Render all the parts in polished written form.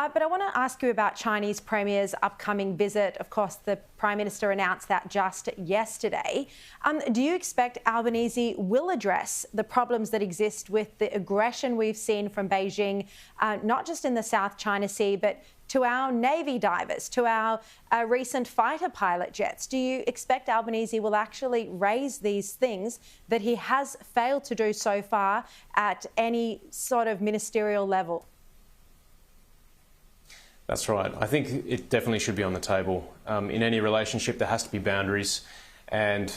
But I want to ask you about Chinese Premier's upcoming visit. Of course, the Prime Minister announced that just yesterday. Do you expect Albanese will address the problems that exist with the aggression we've seen from Beijing, not just in the South China Sea, but to our Navy divers, to our recent fighter pilot jets? Do you expect Albanese will actually raise these things that he has failed to do so far at any sort of ministerial level? That's right. I think it definitely should be on the table. In any relationship, there has to be boundaries, and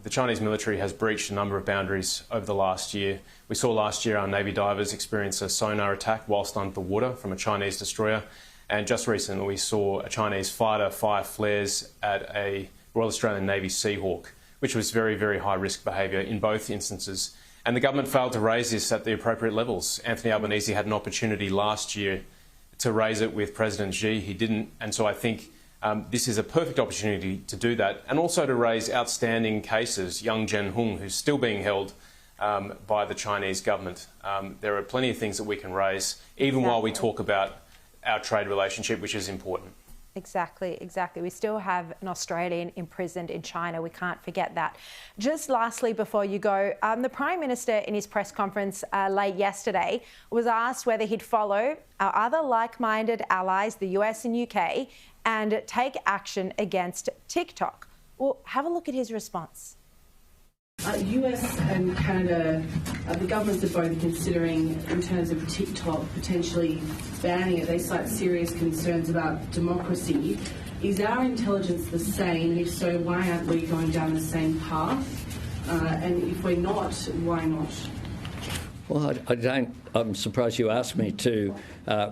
the Chinese military has breached a number of boundaries over the last year. We saw last year our Navy divers experience a sonar attack whilst under the water from a Chinese destroyer, and just recently we saw a Chinese fighter fire flares at a Royal Australian Navy Seahawk, which was very, very high-risk behaviour in both instances. And the government failed to raise this at the appropriate levels. Anthony Albanese had an opportunity last year to raise it with President Xi. He didn't, and so I think this is a perfect opportunity to do that, and also to raise outstanding cases. Young Zhen Hung, who's still being held by the Chinese government. There are plenty of things that we can raise, even while we talk about our trade relationship, which is important. Exactly. We still have an Australian imprisoned in China. We can't forget that. Just lastly, before you go, the Prime Minister in his press conference late yesterday was asked whether he'd follow our other like-minded allies, the US and UK, and take action against TikTok. Well, have a look at his response. US and Canada, the governments are both considering, in terms of TikTok, potentially banning it. They cite serious concerns about democracy. Is our intelligence the same? And if so, why aren't we going down the same path? And if we're not, why not? Well, I'm surprised you asked me to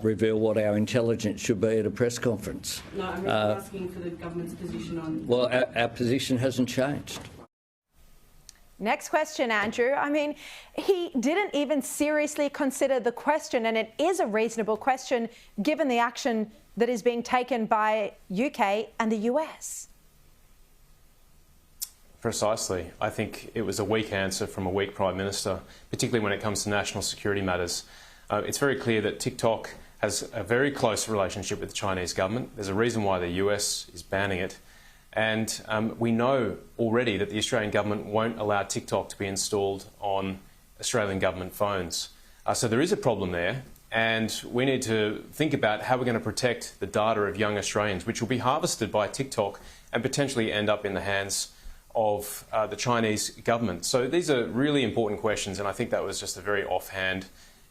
reveal what our intelligence should be at a press conference. No, I'm asking for the government's position on... Well, our position hasn't changed. Next question, Andrew. I mean, he didn't even seriously consider the question, and it is a reasonable question given the action that is being taken by UK and the US. Precisely. I think it was a weak answer from a weak Prime Minister, particularly when it comes to national security matters. It's very clear that TikTok has a very close relationship with the Chinese government. There's a reason why the US is banning it. And we know already that the Australian government won't allow TikTok to be installed on Australian government phones. So there is a problem there, and we need to think about how we're going to protect the data of young Australians, which will be harvested by TikTok and potentially end up in the hands of the Chinese government. So these are really important questions, and I think that was just a very offhand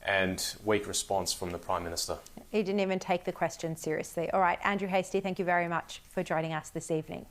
and weak response from the Prime Minister. He didn't even take the question seriously. All right, Andrew Hastie, thank you very much for joining us this evening.